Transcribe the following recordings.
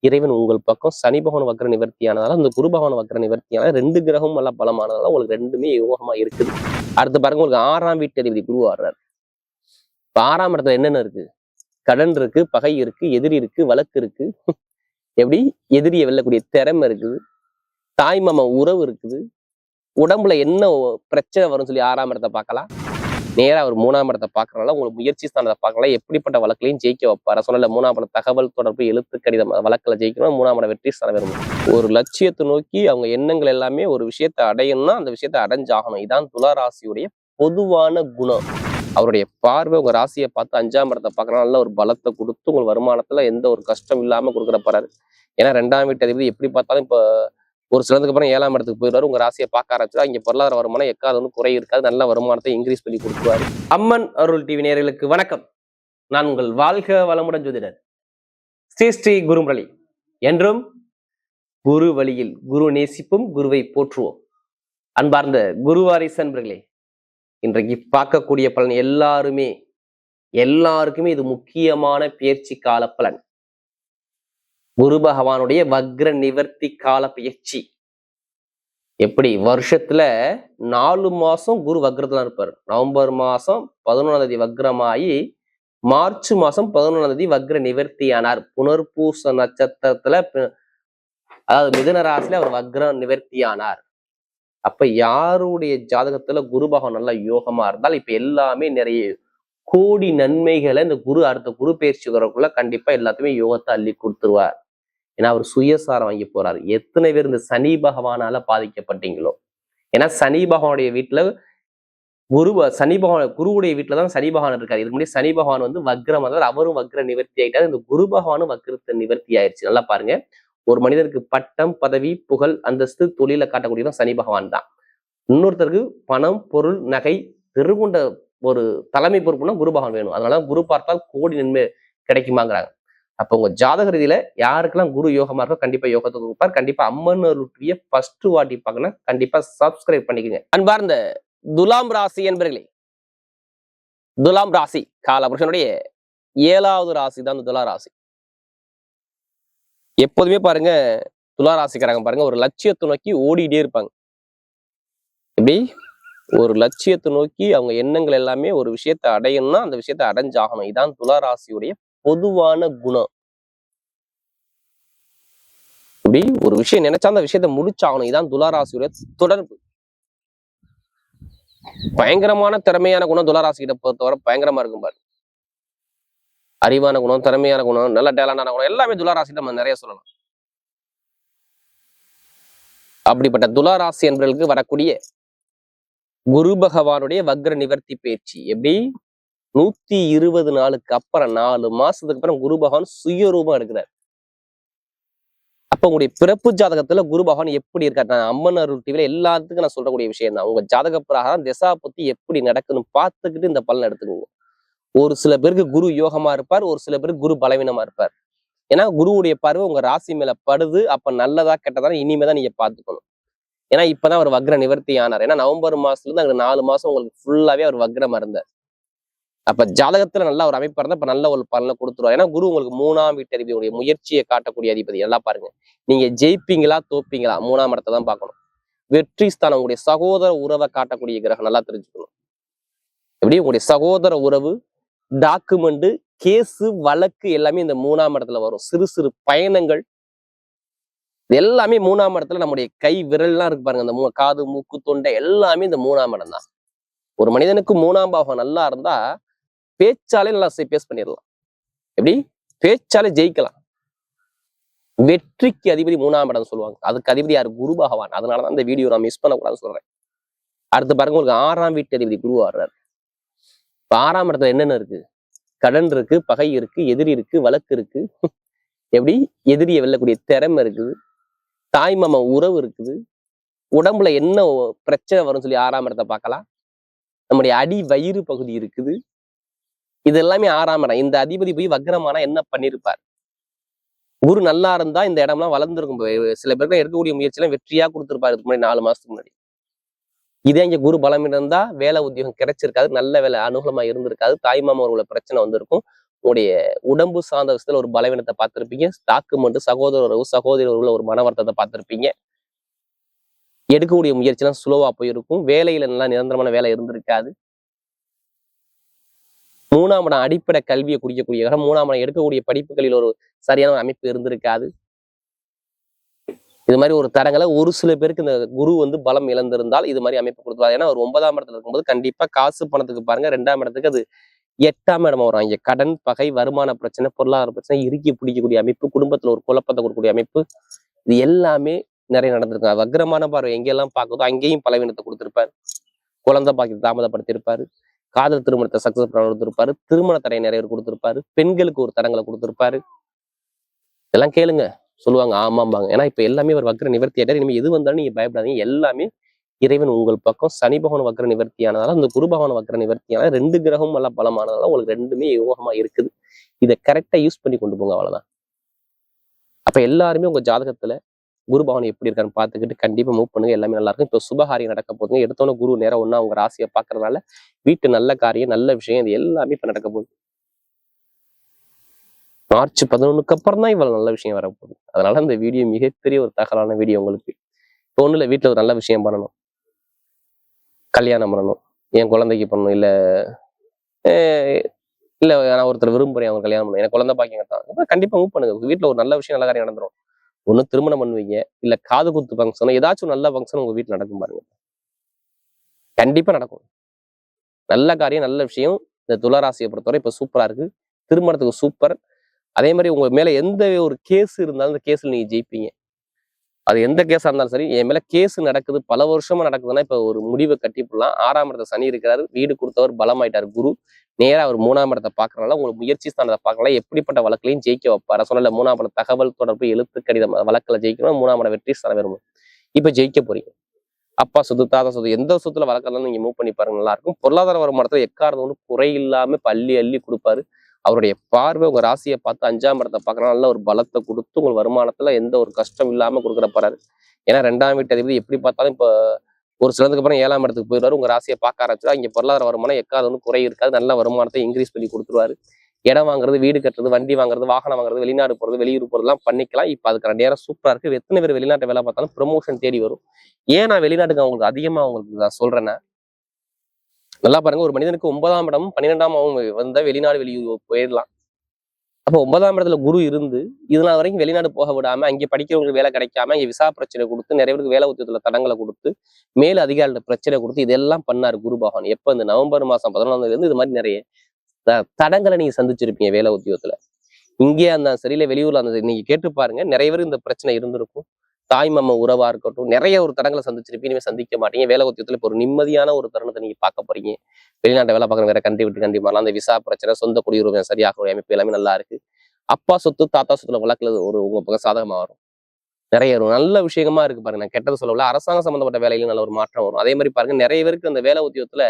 இறைவன் உங்கள் பக்கம். சனி பகவான் வக்ர நிவர்த்தியானதால அந்த குரு பகவான் வக்ர நிவர்த்தியானதால 2 கிரகம் நல்லா பலமானதால உங்களுக்கு 2மே யோகமா இருக்குது. அடுத்து பாருங்க, உங்களுக்கு 6ஆம் வீட்டு அதிபதி குரு வர்றாரு. இப்ப 6ஆம் இடத்துல என்னென்ன இருக்கு? கடன் இருக்கு, பகை இருக்கு, எதிரி இருக்கு, வழக்கு இருக்கு. எப்படி எதிரியை வெல்லக்கூடிய திறமை இருக்குது, தாய் மாமா உறவு இருக்குது, உடம்புல என்ன பிரச்சனை வரும்னு சொல்லி 6ஆம் இடத்தை பார்க்கலாம். நேரா அவர் 3ஆம் இடத்தை பார்க்கறனால உங்களுக்கு முயற்சி ஸ்தானத்தை பார்க்கலாம். எப்படிப்பட்ட வழக்குலையும் ஜெயிக்க வைப்பாரு. சொன்னல 3ஆம் இடம் தகவல் தொடர்பு, எழுத்து கடிதம் வழக்கில் ஜெயிக்கணும். 3ஆம் இடம் வெற்றி ஸ்தானம் வரும். ஒரு லட்சியத்தை நோக்கி அவங்க எண்ணங்கள் எல்லாமே ஒரு விஷயத்தை அடையணும்னா அந்த விஷயத்தை அடைஞ்சாகணும். இதான் துலா ராசியுடைய பொதுவான குணம். அவருடைய பார்வை உங்க ராசியை பார்த்து 5ஆம் இடத்தை பார்க்கறனால நல்ல ஒரு பலத்தை கொடுத்து உங்களுக்கு வருமானத்துல எந்த ஒரு கஷ்டம் இல்லாம கொடுக்குற போறாரு. ஏன்னா 2ஆம் வீட்டு அதிபதி எப்படி பார்த்தாலும் இப்ப ஒரு சிலதுக்கு அப்புறம் 7ஆம் இடத்துக்கு போயிடுவாரு. உங்க ராசியை பார்க்க ஆரம்பிச்சா இங்க பொருளாதார வருமானம் எக்காவது ஒன்று குறை இருக்காது. நல்ல வருமானத்தை இன்க்ரீஸ் பண்ணி கொடுத்துருவாரு. அம்மன் அருள் டிவி நேயர்களுக்கு வணக்கம். நான் உங்கள் வாழ்க வளமுடன் ஜோதிடர் ஸ்ரீ ஸ்ரீ குருமுரளி. என்றும் குரு வழியில் குரு நேசிப்பும் குருவை போற்றுவோம். அன்பார்ந்த குருவாரிசு அன்பர்களே, இன்றைக்கு பார்க்கக்கூடிய பலன் எல்லாருக்குமே இது முக்கியமான பெயர்ச்சி கால பலன். குரு பகவானுடைய வக்ர நிவர்த்தி கால பெயர்ச்சி. எப்படி வருஷத்துல 4 மாசம் குரு வக்ரத்துல இருப்பார். நவம்பர் மாசம் 11ஆம் தேதி வக்ரமாயி மார்ச் மாசம் 11ஆம் தேதி வக்ர நிவர்த்தி ஆனார். புனர்பூச நட்சத்திரத்துல, அதாவது மிதுன ராசியில அவர் வக்ர நிவர்த்தி ஆனார். அப்ப யாருடைய ஜாதகத்துல குரு பகவான் நல்லா யோகமா இருந்தால் இப்ப எல்லாமே நிறைய கோடி நன்மைகளை இந்த அடுத்த குரு பயிற்சி வரக்குள்ள கண்டிப்பா எல்லாத்தையுமே யோகத்தை அள்ளி கொடுத்துருவார். ஏன்னா அவர் சுயசாரம் வாங்கி போறாரு. எத்தனை பேர் இந்த சனி பகவானால பாதிக்கப்பட்டீங்களோ? ஏன்னா சனி பகவானுடைய வீட்டுல குருவுடைய வீட்டுலதான் சனி பகவான் இருக்காரு. இதுக்கு முன்னாடி சனி பகவான் வந்து வக்ரம், அதாவது அவரும் வக்ர நிவர்த்தி ஆயிட்டாரு. இந்த குரு பகவானும் வக்ரத்தை நிவர்த்தி ஆயிடுச்சு. நல்லா பாருங்க, ஒரு மனிதருக்கு பட்டம், பதவி, புகழ், அந்தஸ்து, தொழில காட்டக்கூடியதான் சனி பகவான் தான். இன்னொருத்தருக்கு பணம், பொருள், நகை, திருகுண்ட ஒரு தலைமை பொறுப்புனா குரு பகவான் வேணும். அதனாலதான் குரு பார்த்தால் கோடி நன்மை கிடைக்குமாங்கிறாங்க. அப்ப உங்க ஜாதக ரீதியில யாருக்கெல்லாம் குரு யோகமா இருக்கோ கண்டிப்பா யோகத்தை கொடுப்பார். கண்டிப்பா அம்மன் அருளிய ஃபர்ஸ்ட் வாட்டி பார்க்கணும், கண்டிப்பா சப்ஸ்கிரைப் பண்ணிக்கோங்க. அன்பார்ந்த துலாம் ராசி என்பர்களே, துலாம் ராசி காலபுருஷனுடைய 7வது ராசி தான் துலா ராசி. எப்போதுமே பாருங்க, துலா ராசிக்காரங்க பாருங்க ஒரு லட்சியத்தை நோக்கி ஓடிட்டே இருப்பாங்க. எப்படி ஒரு லட்சியத்தை நோக்கி அவங்க எண்ணங்கள் எல்லாமே ஒரு விஷயத்தை அடையணும்னா அந்த விஷயத்தை அடைஞ்சாகணும். இதான் துலா ராசியுடைய பொதுவான குணம். இப்படி ஒரு விஷயம் நினைச்சா அந்த விஷயத்த முடிச்சாகணும். இதான் துலா ராசியுடைய தொடர்பு. பயங்கரமான திறமையான குணம் துலா ராசி கிட்ட பொறுத்தவரை பயங்கரமா இருக்கும் பாரு. அறிவான குணம், திறமையான குணம், நல்ல டேலண்டான குணம் எல்லாமே துலா ராசி நம்ம நிறைய சொல்லலாம். அப்படிப்பட்ட துலா ராசி என்பவர்களுக்கு வரக்கூடிய குரு பகவானுடைய வக்ர நிவர்த்தி பயிற்சி எப்படி 120 நாளுக்கு அப்புறம் 4 மாசத்துக்கு அப்புறம் குரு பகவான் சுயரூபம் எடுக்கிறார். அப்ப உங்களுடைய பிறப்பு ஜாதகத்துல குரு பகவான் எப்படி இருக்காரு? நான் அம்மன் அருள் டிவில எல்லாத்துக்கும் நான் சொல்லக்கூடிய விஷயம் தான். உங்க ஜாதக பிரகாரம் திசா புத்தி எப்படி நடக்குன்னு பார்த்துக்கிட்டு இந்த பலன் எடுத்துக்கோங்க. ஒரு சில பேருக்கு குரு யோகமா இருப்பார், ஒரு சில பேருக்கு குரு பலவீனமா இருப்பார். ஏன்னா குருவுடைய பார்வை உங்க ராசி மேல படுது. அப்ப நல்லதா கெட்டதா இனிமேதான் நீங்க பாத்துக்கணும். ஏன்னா இப்பதான் அவர் வக்ர நிவர்த்தி ஆனார். ஏன்னா நவம்பர் மாசத்துல இருந்து அங்க 4 மாசம் உங்களுக்கு ஃபுல்லாவே அவர் வக்ரமா இருந்தார். அப்ப ஜாதகத்துல நல்ல ஒரு அமைப்பா இருந்தா இப்ப நல்ல ஒரு பலனை கொடுத்துருவார். ஏன்னா குரு உங்களுக்கு 3ஆம் வீட்டு அதிபதியுடைய முயற்சியை காட்டக்கூடிய அதிபதி. நல்லா பாருங்க, நீங்க ஜெயிப்பீங்களா தோப்பீங்களா 3ஆம் இடத்தை தான் பார்க்கணும். வெற்றி ஸ்தானம் உங்களுடைய சகோதர உறவை காட்டக்கூடிய கிரகம். நல்லா தெரிஞ்சுக்கணும். எப்படி உங்களுடைய சகோதர உறவு, டாக்குமெண்ட், கேஸு, வழக்கு எல்லாமே இந்த 3ஆம் இடத்துல வரும். சிறு சிறு பயணங்கள் எல்லாமே 3ஆம் இடத்துல. நம்முடைய கை விரல்லாம் இருக்கு பாருங்க, அந்த காது, மூக்கு, தொண்டை எல்லாமே இந்த 3ஆம் இடம் தான். ஒரு மனிதனுக்கு 3ஆம் பாவம் நல்லா இருந்தா பேச்சாலே நல்லா பேஸ் பண்ணிடலாம். எப்படி பேச்சாலே ஜெயிக்கலாம். வெற்றிக்கு அதிபதி 3ஆம் இடம் சொல்லுவாங்க. அதுக்கு அதிபதி யாரு? குரு பகவான். அதனாலதான் இந்த வீடியோ நான் மிஸ் பண்ணக்கூடாதுன்னு சொல்றேன். அடுத்து பாருங்க, உங்களுக்கு 6ஆம் வீட்டு அதிபதி குரு வர்றாரு. இப்ப 6ஆம் இடத்துல என்னென்ன இருக்கு? கடன் இருக்கு, பகை இருக்கு, எதிரி இருக்கு, வழக்கு இருக்கு. எப்படி எதிரியை வெல்லக்கூடிய திறமை இருக்குது, தாய் மாமா உறவு இருக்குது, உடம்புல என்ன பிரச்சனை வரும்னு சொல்லி 6ஆம் இடத்தை பார்க்கலாம். நம்முடைய அடி வயிறு பகுதி இருக்குது. இது எல்லாமே 6ஆம் இடம். இந்த அதிபதி போய் வக்ரமானா என்ன பண்ணிருப்பார்? குரு நல்லா இருந்தா இந்த இடம்லாம் வளர்ந்துருக்கும். சில பேருக்கு எடுக்கக்கூடிய முயற்சியெல்லாம் வெற்றியா கொடுத்துருப்பாரு இதுக்கு முன்னாடி 4 மாசத்துக்கு முன்னாடி. இதே இங்க குரு பலம் இருந்தா வேலை உத்தியோகம் கிடைச்சிருக்காது, நல்ல வேலை அனுகூலமா இருந்திருக்காது, தாய்மாமா உள்ள பிரச்சனை வந்திருக்கும், உங்களுடைய உடம்பு சார்ந்த விஷயத்துல ஒரு பலவீனத்தை பார்த்திருப்பீங்க. டாக்குமெண்ட், சகோதர உறவு, சகோதரி உறவுல ஒரு மன வருத்தத்தை பார்த்திருப்பீங்க. எடுக்கக்கூடிய முயற்சிலாம் சுலோவா போயிருக்கும். வேலையில நல்லா நிரந்தரமான வேலை இருந்திருக்காது. 3ஆம் இடம் அடிப்படை கல்வியை குறிக்கக்கூடிய இடம். 3ஆம் இடம் எடுக்கக்கூடிய படிப்புகளில் ஒரு சரியான ஒரு அமைப்பு இருந்திருக்காது. இது மாதிரி ஒரு தரங்களை ஒரு சில பேருக்கு இந்த குரு பலம் இழந்திருந்தால் இது மாதிரி அமைப்பு கொடுத்துருவாரு. ஏன்னா ஒரு 9ஆம் இடத்துல இருக்கும்போது கண்டிப்பா காசு பணத்துக்கு பாருங்க 2ஆம் இடத்துக்கு அது 8ஆம் இடமா வரும். இங்க கடன், பகை, வருமான பிரச்சனை, பொருளாதார பிரச்சனை, இறுக்கி பிடிக்கக்கூடிய அமைப்பு, குடும்பத்துல ஒரு குழப்பத்தை கொடுக்கக்கூடிய அமைப்பு, இது எல்லாமே நிறைய நடந்திருக்கு. வக்ரமான பார்வை எங்கெல்லாம் பார்க்குதோ அங்கேயும் பலவீனத்தை கொடுத்திருப்பாரு. குழந்தை பாக்கியத்தை தாமதப்படுத்தியிருப்பாரு. காதல் திருமணத்தை சக்சஸ் கொடுத்திருப்பாரு. திருமண தடை நிறைய கொடுத்திருப்பாரு. பெண்களுக்கு ஒரு தடங்களை கொடுத்திருப்பாரு. இதெல்லாம் கேளுங்க, சொல்லுவாங்க ஆமாம்பாங்க. ஏன்னா இப்ப எல்லாமே ஒரு வக்ர நிவர்த்தி ஆயிட்டாரு. இனிமே எது வந்தாலும் நீங்க பயப்படாதீங்க. எல்லாமே இறைவன் உங்கள் பக்கம். சனி பகவான் வக்ர நிவர்த்தியானதால, அந்த குரு பகவான் வக்ர நிவர்த்தியானதால 2 கிரகமும் நல்லா பலமானதால உங்களுக்கு 2மே யோகமா இருக்குது. இதை கரெக்டா யூஸ் பண்ணி கொண்டு போங்க, அவ்வளவுதான். அப்ப எல்லாருமே உங்க ஜாதகத்துல குரு பகவான் எப்படி இருக்கான்னு பார்த்துக்கிட்டு கண்டிப்பா மூவ் பண்ணுங்க. எல்லாமே நல்லா இருக்கும். இப்போ சுபகாரியம் நடக்க போதுங்க. எடுத்தோன்னே குரு நேரம் ஒன்னா உங்க ராசியை பாக்குறதுனால வீட்டு நல்ல காரியம், நல்ல விஷயம், இது எல்லாமே இப்ப நடக்க போகுது. மார்ச் 11க்கு அப்புறம் தான் இவ்வளவு நல்ல விஷயம் வரப்போகுது. அதனால இந்த வீடியோ மிகப்பெரிய ஒரு தகவலான வீடியோ உங்களுக்கு. இப்போ ஒண்ணு இல்லை, வீட்டுல ஒரு நல்ல விஷயம் பண்ணணும், கல்யாணம் பண்ணணும், என் குழந்தைக்கு பண்ணணும், இல்ல நான் ஒருத்தர் விரும்புறேன் அவங்க கல்யாணம் பண்ணணும், எனக்கு குழந்தை பாக்கியம் தான், கண்டிப்பா மூவ் பண்ணுங்க. வீட்டுல ஒரு நல்ல விஷயம், நல்ல காரியம் நடந்துரும். ஒண்ணு திருமணம் பண்ணுவீங்க, இல்ல காது குத்து ஃபங்க்ஷன், ஏதாச்சும் நல்ல ஃபங்க்ஷன் உங்க வீட்டுல நடக்கும் பாருங்க. கண்டிப்பா நடக்கும். நல்ல காரியம், நல்ல விஷயம். இந்த துளாராசியை பொறுத்தவரை இப்ப சூப்பரா இருக்கு. திருமணத்துக்கு சூப்பர். அதே மாதிரி உங்க மேல எந்த ஒரு கேஸ் இருந்தாலும் அந்த கேஸ்ல நீங்க ஜெயிப்பீங்க. அது எந்த கேஸா இருந்தாலும் சரி, என் மேல கேஸ் நடக்குது, பல வருஷமா நடக்குதுன்னா இப்ப ஒரு முடிவை கட்டிப்படலாம். 6ஆம் இடத்துல சனி இருக்கிறாரு, வீடு கொடுத்தவர் பலமாயிட்டாரு குரு. நேரா அவர் 3ஆம் இடத்தை பாக்குறதுனால உங்களுக்கு முயற்சி ஸ்தானத்தை பார்க்கலாம். எப்படிப்பட்ட வழக்குலையும் ஜெயிக்க வைப்பாரு. சொன்ன 3ஆம் இடம் தகவல் தொடர்பு, எழுத்து கடிதம் வழக்குல ஜெயிக்கணும். 3ஆம் இடம் வெற்றி ஸ்தானம் வரும். இப்ப ஜெயிக்க போறீங்க. அப்பா சொத்து, தாத்தா சொத்து, எந்த சொத்துல வழக்கெல்லாம் நீங்க மூவ் பண்ணி பாருங்க, நல்லா இருக்கும். பொருளாதார வருமானத்துல எக்காரணம் குறை இல்லாம அள்ளி அள்ளி கொடுப்பாரு. அவருடைய பார்வை உங்க ராசியை பார்த்து 5ஆம் இடத்தை பார்க்கறனால நல்ல ஒரு பலத்தை கொடுத்து உங்க வருமானத்துல எந்த ஒரு கஷ்டம் இல்லாம கொடுக்குற போறாரு. ஏன்னா 2ஆம் வீட்டு அதிபதி எப்படி பார்த்தாலும் இப்ப ஒரு சிலதுக்கு அப்புறம் 7ஆம் இடத்துக்கு போயிடுவாரு. உங்க ராசியை பார்க்க ஆரம்பிச்சா இங்க பொருளாதார வருமானம் எக்காவது குறை இருக்காது. நல்ல வருமானத்தை இன்க்ரீஸ் பண்ணி கொடுத்துருவாரு. இடம் வாங்குறது, வீடு கட்டுறது, வண்டி வாங்குறது, வாகனம் வாங்குறது, வெளிநாடு போறது, வெளியூர் போறதுலாம் பண்ணிக்கலாம். இப்ப அதுக்கான நேரம் சூப்பரா இருக்கு. எத்தனை பேர் வெளிநாட்டு வேலை பார்த்தாலும் ப்ரொமோஷன் தேடி வரும். ஏன் நான் வெளிநாட்டுக்கு அவங்களுக்கு அதிகமா அவங்களுக்கு நான் சொல்றேன்னா, நல்லா பாருங்க, ஒரு மனிதனுக்கு 9ஆம் இடமும் 12ஆம் வந்தா வெளிநாடு வெளியூர் போயிடலாம். அப்போ 9ஆம் இடத்துல குரு இருந்து இதனால் வரைக்கும் வெளிநாடு போக விடாம, அங்கே படிக்கிறவங்களுக்கு வேலை கிடைக்காம, இங்க விசா பிரச்சனை கொடுத்து, நிறைய பேருக்கு வேலை உத்தியத்துல தடங்களை கொடுத்து, மேல் அதிகாரிகிட்ட பிரச்சனை கொடுத்து, இதெல்லாம் பண்ணாரு குரு பகவான். எப்ப இந்த நவம்பர் மாசம் 14ஆம் தேதி இது மாதிரி நிறைய தடங்களை நீங்க சந்திச்சிருப்பீங்க வேலை உத்தியோகத்துல. இங்கே அந்த சரியில்லை, வெளியூர்ல அந்த நீங்க கேட்டு பாருங்க, நிறைய பேருக்கு இந்த பிரச்சனை இருந்திருக்கும். தாய் மாமா உறவா இருக்கட்டும், நிறைய ஒரு தடங்களை சந்திச்சிருப்பீங்க. இனிமே சந்திக்க மாட்டீங்க. வேலை உத்தியத்துல இப்போ ஒரு நிம்மதியான ஒரு தருணத்தை நீங்க பார்க்க போறீங்க. வெளிநாட்டை வேலை பார்க்குற வேற கண்ட்ரி விட்டு கண்ட்ரி மாறலாம். அந்த விசா பிரச்சனை, சொந்த குடியுரிமை சரியாக அமைப்பு எல்லாமே நல்லா இருக்கு. அப்பா சொத்து, தாத்தா சொத்துல வழக்குல ஒரு உங்க பக்கம் சாதகமா வரும். நிறைய ஒரு நல்ல விஷயமா இருக்கு பாருங்க. நான் கெட்டது சொல்லல, அரசாங்கம் சம்பந்தப்பட்ட வேலையிலும் நல்ல ஒரு மாற்றம் வரும். அதே மாதிரி பாருங்க, நிறைய பேருக்கு அந்த வேலை உத்தியோகத்துல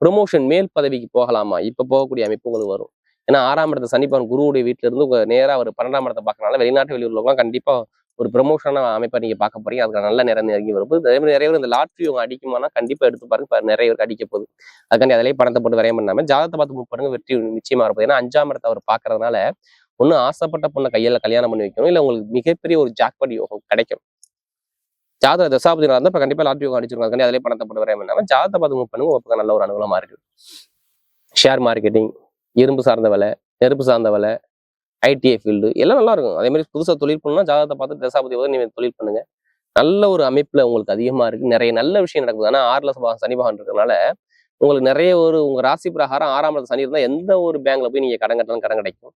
ப்ரொமோஷன், மேல் பதவிக்கு போகலாமா, இப்ப போகக்கூடிய அமைப்பு உங்களுக்கு வரும். ஏன்னா 6ஆம் இடத்தை சனிப்பவன் குருவுடைய வீட்டுல இருந்து உங்க நேரா ஒரு 12ஆம் இடத்தை பார்க்கறனால வெளிநாட்டு வெளியூர்லாம் கண்டிப்பா ஒரு ப்ரமோஷனான அமைப்பை நீங்க பார்க்க போறீங்க. அதுக்கு நல்ல நேரம் நெருங்கி வரும்போது அதே மாதிரி நிறைய பேர் இந்த லாட்ரி உங்க அடிக்குமானா கண்டிப்பா எடுத்து பாருங்க. நிறைய பேருக்கு அடிக்க போகுது. அதுக்காண்டி அதிலேயே பணத்தை போட்டு விரையம் பண்ணாம ஜாதகத்தை பார்த்து மூவ் பண்ணுங்க, வெற்றி நிச்சயமா இருப்பது. ஏன்னா 5ஆம் இடத்தை அவர் பார்க்கறதுனால ஒண்ணு ஆசைப்பட்ட பொண்ணை கையில கல்யாணம் பண்ணி வைக்கணும், இல்ல உங்களுக்கு மிகப்பெரிய ஒரு ஜாக்பாட் யோகம் கிடைக்கும். ஜாதக தசாபதி இருந்தா இப்ப கண்டிப்பா லாட்ரி யோகம் அடிச்சிருக்காங்க. அதுக்காண்டி அதிலேயே பணத்தை போட்டு விரையம் பண்ணாம ஜாதகத்தை பார்த்து மூவ் பண்ணுங்க. உங்களுக்கு நல்ல ஒரு அனுகூலமா இருக்கு. ஷேர் மார்க்கெட்டிங், இரும்பு சார்ந்த வேலை, நெருப்பு சார்ந்த வேலை, ஐடிஐ ஃபீல்டு எல்லாம் நல்லா இருக்கும். அதே மாதிரி புதுசாக தொழில் பண்ணணும்னா ஜாதகத்தை பார்த்து தசாபதி நீங்க தொழில் பண்ணுங்க. நல்ல ஒரு அமைப்புல உங்களுக்கு அதிகமா இருக்கு. நிறைய நல்ல விஷயம் நடக்குது. ஆனா 6ல சனி பகவான் இருக்கிறதுனால உங்களுக்கு நிறைய ஒரு உங்க ராசி பிரகாரம் 6ஆம் இடத்துல சனி இருந்தா எந்த ஒரு பேங்க்ல போய் நீங்க கடன் கட்டணும், கடன் கிடைக்கும்.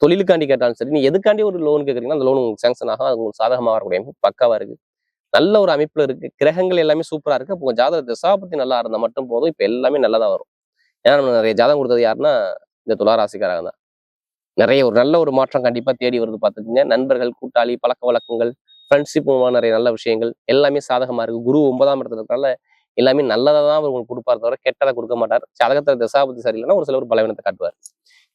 தொழிலுக்காண்டி கேட்டாலும் சரி, நீ எதுக்காண்டி ஒரு லோன் கேட்குறீங்கன்னா அந்த லோன் உங்களுக்கு சேங்ஷன் ஆகும். அது உங்களுக்கு சாதகமாக வரக்கூடிய அமைப்பு பக்காவா இருக்கு. நல்ல ஒரு அமைப்புல இருக்கு. கிரகங்கள் எல்லாமே சூப்பரா இருக்கு. அப்போ ஜாதக தசாபதி நல்லா இருந்தா மட்டும் போதும். இப்ப எல்லாமே நல்லதா வரும். ஏன்னா நம்ம நிறைய ஜாதகம் கொடுத்தது யாருன்னா இந்த துளாராசிக்காரங்க தான். நிறைய ஒரு நல்ல ஒரு மாற்றம் கண்டிப்பா தேடி வருது. பார்த்துக்குங்க. நண்பர்கள், கூட்டாளி, பழக்க வழக்கங்கள், ஃப்ரெண்ட்ஷிப் மூலமா நிறைய நல்ல விஷயங்கள் எல்லாமே சாதகமா இருக்கு. குரு 9ஆம் இடத்துல இருக்கனால எல்லாமே நல்லதா தான் அவர் உங்களுக்கு கொடுப்பாரு, தவிர கெட்டதை கொடுக்க மாட்டார். ஜாதகத்துல தசாபதி சரியில்லைன்னா ஒரு சில ஒரு பலவீனத்தை காட்டுவார்.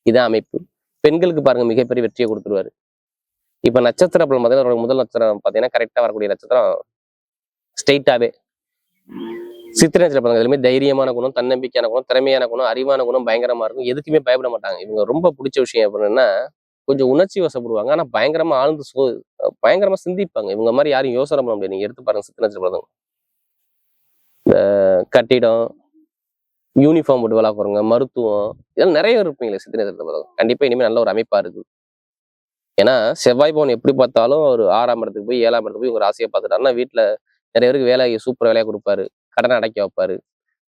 இதான் அமைப்பு. பெண்களுக்கு பாருங்க மிகப்பெரிய வெற்றியை கொடுத்துருவாரு. இப்ப நட்சத்திர பலன் பார்த்தீங்கன்னா முதல் நட்சத்திரம் பார்த்தீங்கன்னா கரெக்டா வரக்கூடிய நட்சத்திரம் ஸ்ட்ரெயிட்டாவே சித்திரை நட்சத்திர பிறந்தவங்க எதுவுமே தைரியமான குணம், தன்னம்பிக்கையான குணம், திறமையான குணம், அறிவான குணம் பயங்கரமா இருக்கும். எதுக்குமே பயப்பட மாட்டாங்க. இவங்க ரொம்ப பிடிச்ச விஷயம் அப்படின்னா கொஞ்சம் உணர்ச்சி வசப்படுவாங்க. ஆனா பயங்கரமா ஆழ்ந்து பயங்கரமா சிந்திப்பாங்க. இவங்க மாதிரி யாரும் யோசனை பண்ண முடியாது. நீங்க எடுத்து பாருங்க சித்திரை நட்சத்திர பிறந்தவங்க. கட்டிடம், யூனிஃபார்ம் போட்டு வேலை போறவங்க, மருத்துவம், இதெல்லாம் நிறைய இருப்பீங்களே சித்திரை நட்சத்திர பிறந்தவங்க. கண்டிப்பா இனிமேல் நல்ல ஒரு அமைப்பா இருக்கு. ஏன்னா செவ்வாய் பவன் எப்படி பார்த்தாலும் ஒரு 6ஆம் இடத்துக்கு போய் 7ஆம் இடத்துக்கு போய் உங்க ராசியை பார்த்துட்டாருன்னா வீட்டுல நிறைய பேருக்கு வேலையை சூப்பர் வேலையா கொடுப்பாரு, கடனை அடைக்க வைப்பாரு,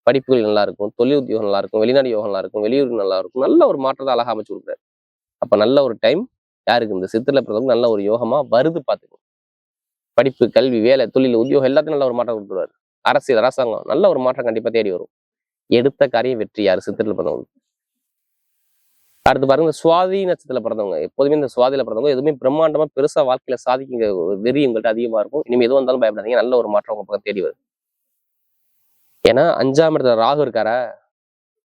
படிப்புகள் நல்லா இருக்கும், தொழில் உத்தியோகம் நல்லா இருக்கும், வெளிநாடு யோகம் நல்லா இருக்கும், வெளியூர் நல்லா இருக்கும், நல்ல ஒரு மாற்றத்தை அழகா அமைச்சு கொடுக்குறாரு. அப்ப நல்ல ஒரு டைம் யாருக்கு இந்த சித்திரை பிறந்தவங்க நல்ல ஒரு யோகமா வருது பார்த்துக்கணும். படிப்பு, கல்வி, வேலை, தொழில், உத்தியோகம் எல்லாத்தையும் நல்ல ஒரு மாற்றம் கொடுத்துருவாரு. அரசியல், அரசாங்கம் நல்ல ஒரு மாற்றம் கண்டிப்பா தேடி வரும். எடுத்த காரியம் வெற்றி யாரு சித்திரையில பிறந்தவங்க. அடுத்து பாருங்க சுவாதி நட்சத்திரத்துல பிறந்தவங்க. எப்போதுமே இந்த சுவாதியில பிறந்தவங்க எதுவுமே பிரம்மாண்டமா பெருசா வாழ்க்கையில சாதிக்கிற வெறி உங்கள்கிட்ட அதிகமா இருக்கும். இனிமே எதுவும் வந்தாலும் பயப்படாதீங்க, நல்ல ஒரு மாற்றம் உங்க பக்கம் தேடி வரும். ஏன்னா 5ஆம் இடத்துல ராகு இருக்காரா,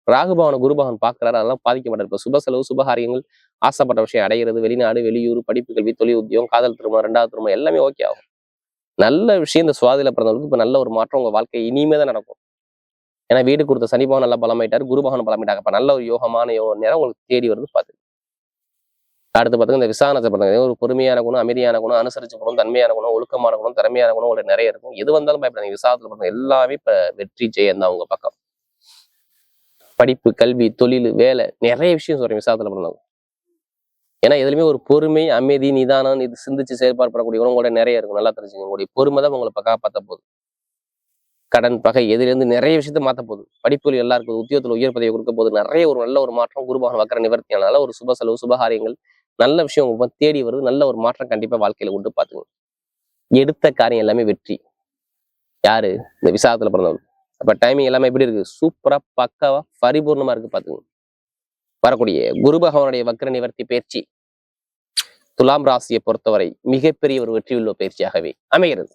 ராகு பவனை குரு பகவான் பாக்குறாரு, அதெல்லாம் பாதிக்க மாட்டாரு. இப்ப சுப செலவு, சுபகாரியங்கள், ஆசைப்பட்ட விஷயம் அடைகிறது, வெளிநாடு, வெளியூர், படிப்பு, கல்வி, தொழில், உத்தியோகம், காதல் திருமணம், 2வது திருமணம் எல்லாமே ஓகே ஆகும். நல்ல விஷயம் இந்த சுவாதியில பிறந்தவங்களுக்கு இப்ப நல்ல ஒரு மாற்றம் உங்க வாழ்க்கை இனிமே தான் நடக்கும். ஏன்னா வீடு கொடுத்த சனி பகவான் நல்லா பலமாயிட்டாரு, குரு பகவான் பலமாயிட்டாங்க. அப்ப நல்ல ஒரு யோகமான நேரம் உங்களுக்கு தேடி வருது பாத்து. அடுத்து பாத்தீங்கன்னா இந்த விசாரணத்தை பிறந்தவங்க ஒரு பொறுமையான குணம், அமைதியான குணம், அனுசரிச்சு குணம், தன்மையான குணம், ஒழுக்கமான குணம், திறமையான குணம் உங்களுக்கு நிறைய இருக்கும். எது வந்தாலும் பயப்படாதீங்க. விசாரத்துல பிறந்த எல்லாமே இப்ப வெற்றி ஜெயம் தான் உங்க பக்கம். படிப்பு, கல்வி, தொழில், வேலை, நிறைய விஷயம் சொல்றேன் விசாரத்துல பிறந்தவங்க. ஏன்னா எதுலையுமே ஒரு பொறுமை, அமைதி, நிதானம், இது சிந்திச்சு செயல்பாடுபடக்கூடிய குணம் உங்களோட நிறைய இருக்கும். நல்லா தெரிஞ்சுங்க. உங்களுடைய பொறுமை தான் உங்களை காப்பாற்ற போகுது. கடன், பகை எதிலிருந்து நிறைய விஷயத்த மாற்ற போகுது. படிப்புகள் எல்லாருக்கும் உத்தியோகத்துல உயர் பதவியை கொடுக்க போது. நிறைய ஒரு நல்ல ஒரு மாற்றம் குரு பகவான் வக்கர நிவர்த்தியானால ஒரு சுப செலவு, சுபகாரியங்கள், நல்ல விஷயம் உங்க தேடி வருது. நல்ல ஒரு மாற்றம் கண்டிப்பா வாழ்க்கையில உண்டு பாத்துங்க. எடுத்த காரியம் எல்லாமே வெற்றி யாரு இந்த விசாரத்துல பிறந்தவங்க. அப்ப டைமிங் எல்லாமே எப்படி இருக்கு, சூப்பரா பக்காவா பரிபூர்ணமா இருக்கு பாத்துங்க. வரக்கூடிய குரு பகவானுடைய வக்கர நிவர்த்தி பயிற்சி துலாம் ராசியை பொறுத்தவரை மிகப்பெரிய ஒரு வெற்றி உள்ள பயிற்சியாகவே அமைகிறது.